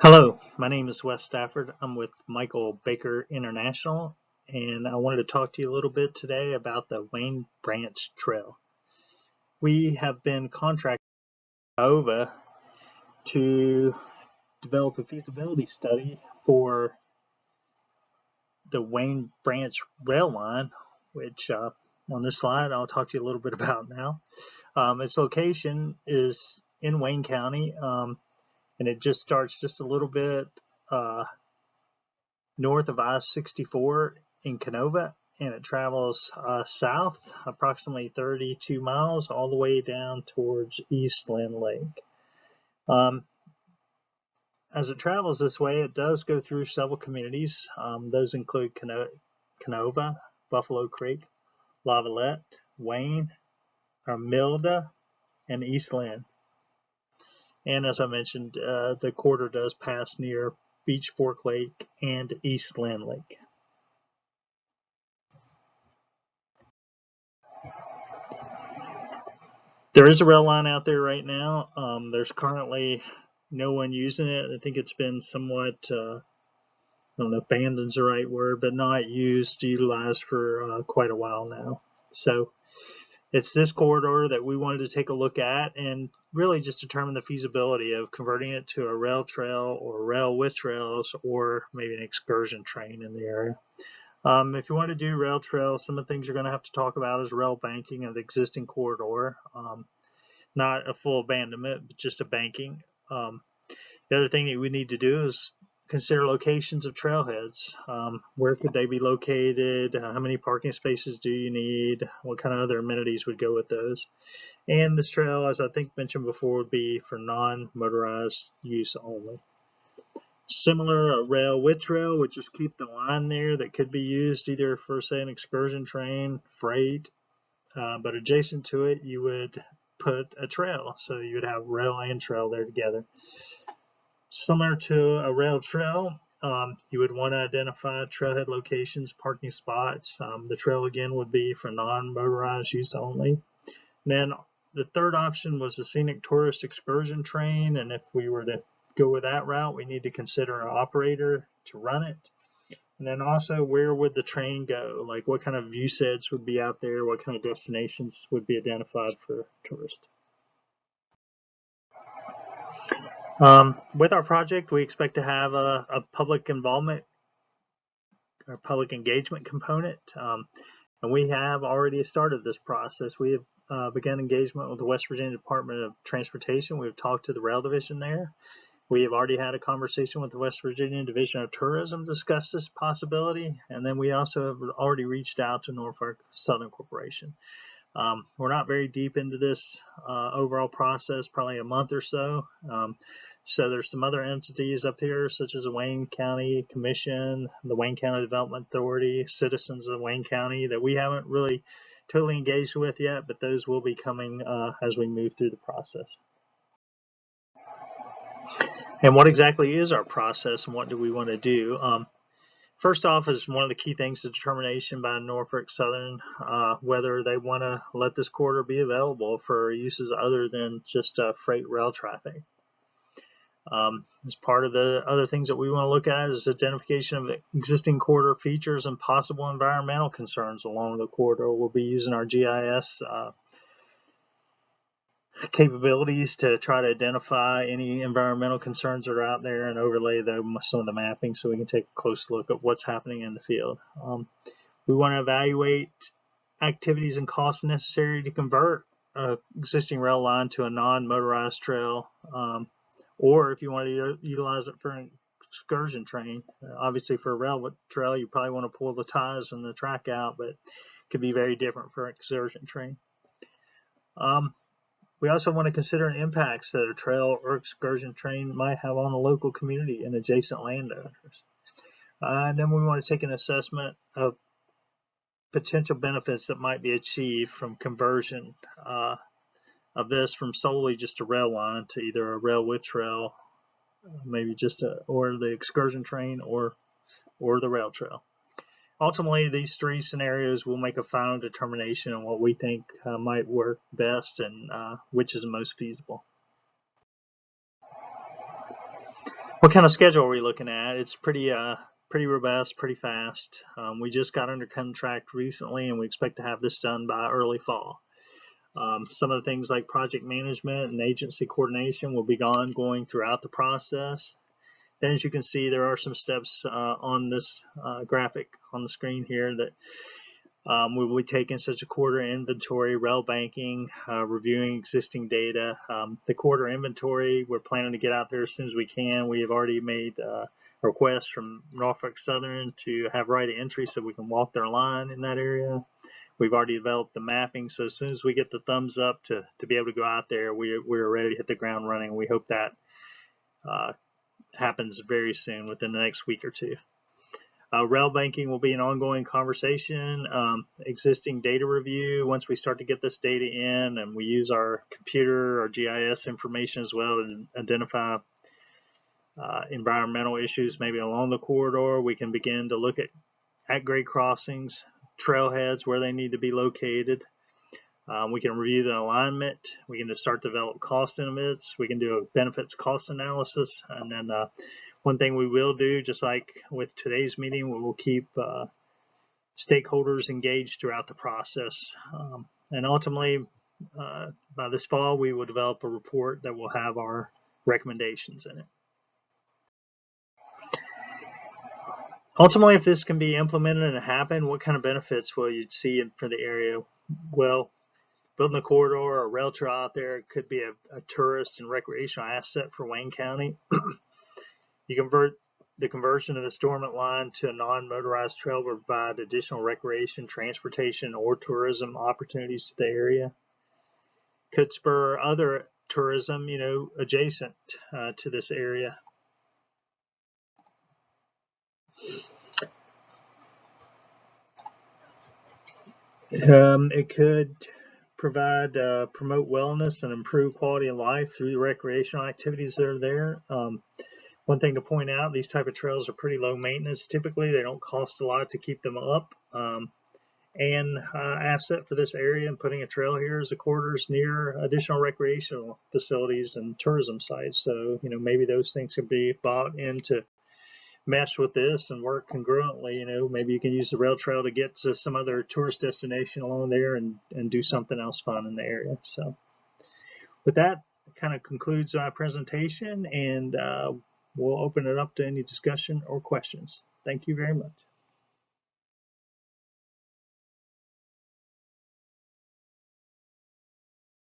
Hello, my name is Wes Stafford. I'm with Michael Baker International, and I wanted to talk to you a little bit today about the Wayne Branch Trail. We have been contracted by OVA to develop a feasibility study for the Wayne Branch rail line, which on this slide I'll talk to you a little bit about now. Its location is in Wayne County, and it just starts just a little bit north of I-64 in Canova, and it travels south approximately 32 miles all the way down towards East Lynn Lake. As it travels this way, it does go through several communities. Those include Canova, Buffalo Creek, Lavalette, Wayne, Milda, and East Lynn. And as I mentioned, the corridor does pass near Beach Fork Lake and East Lynn Lake. There is a rail line out there right now. There's currently no one using it. I think it's been somewhat, I don't know if abandoned's the right word, but not utilized for quite a while now. So it's this corridor that we wanted to take a look at and really just determine the feasibility of converting it to a rail trail or rail with trails, or maybe an excursion train in the area. If you want to do rail trails, some of the things you're going to have to talk about is rail banking of the existing corridor. Not a full abandonment, but just a banking. The other thing that we need to do is consider locations of trailheads. Where could they be located? How many parking spaces do you need? What kind of other amenities would go with those? And this trail, as I think mentioned before, would be for non-motorized use only. Similar, a rail with trail would just keep the line there that could be used either for, say, an excursion train, freight, but adjacent to it, you would put a trail. So you would have rail and trail there together. Similar to a rail trail, you would want to identify trailhead locations, parking spots. The trail again would be for non-motorized use only. Then the third option was a scenic tourist excursion train, and if we were to go with that route, we need to consider an operator to run it. And then also, where would the train go? Like, what kind of view sets would be out there? What kind of destinations would be identified for tourists? With our project, we expect to have a public involvement or public engagement component. And we have already started this process. We have begun engagement with the West Virginia Department of Transportation. We've talked to the rail division there. We have already had a conversation with the West Virginia Division of Tourism to discuss this possibility. And then we also have already reached out to Norfolk Southern Corporation. We're not very deep into this overall process, probably a month or so. So there's some other entities up here, such as the Wayne County Commission, the Wayne County Development Authority, citizens of Wayne County that we haven't really totally engaged with yet, but those will be coming as we move through the process. And what exactly is our process, and what do we want to do? First off is one of the key things, the determination by Norfolk Southern whether they want to let this corridor be available for uses other than just freight rail traffic. As part of the other things that we want to look at is identification of existing corridor features and possible environmental concerns along the corridor. We'll be using our GIS capabilities to try to identify any environmental concerns that are out there and overlay some of the mapping so we can take a close look at what's happening in the field. We want to evaluate activities and costs necessary to convert an existing rail line to a non-motorized trail, or if you want to utilize it for an excursion train. Obviously for a rail trail, you probably want to pull the ties and the track out, but it could be very different for an excursion train. We also want to consider impacts that a trail or excursion train might have on the local community and adjacent landowners. And then we want to take an assessment of potential benefits that might be achieved from conversion of this from solely just a rail line to either a rail with trail, maybe just or the excursion train or the rail trail. Ultimately, these three scenarios will make a final determination on what we think might work best and which is most feasible. What kind of schedule are we looking at? It's pretty robust, pretty fast. We just got under contract recently, and we expect to have this done by early fall. Some of the things like project management and agency coordination will be ongoing throughout the process. Then, as you can see, there are some steps on this graphic on the screen here that we will be taking, such a quarter inventory, rel banking, reviewing existing data. The quarter inventory, we're planning to get out there as soon as we can. We have already made a request from Norfolk Southern to have right of entry so we can walk their line in that area. We've already developed the mapping, so as soon as we get the thumbs up to be able to go out there, we're ready to hit the ground running. We hope that happens very soon, within the next week or two. Rel banking will be an ongoing conversation. Existing data review, once we start to get this data in, and we use our computer or GIS information as well to identify environmental issues maybe along the corridor, we can begin to look at grade crossings, trailheads, where they need to be located. We can review the alignment. We can just start to develop cost estimates. We can do a benefits cost analysis. And then one thing we will do, just like with today's meeting, we will keep stakeholders engaged throughout the process. And ultimately, by this fall, we will develop a report that will have our recommendations in it. Ultimately, if this can be implemented and happen, what kind of benefits will you see for the area? Well, building a corridor or a rail trail out there could be a tourist and recreational asset for Wayne County. You convert the conversion of the Stormont line to a non-motorized trail will provide additional recreation, transportation, or tourism opportunities to the area. Could spur other tourism, adjacent to this area. It could provide, promote wellness and improve quality of life through the recreational activities that are there. One thing to point out, these type of trails are pretty low maintenance. Typically, they don't cost a lot to keep them up. And asset for this area, and putting a trail here as a quarters near additional recreational facilities and tourism sites. So, maybe those things could be bought into mesh with this and work congruently. Maybe you can use the rail trail to get to some other tourist destination along there and do something else fun in the area. So with that, kind of concludes my presentation, and we'll open it up to any discussion or questions. Thank you very much.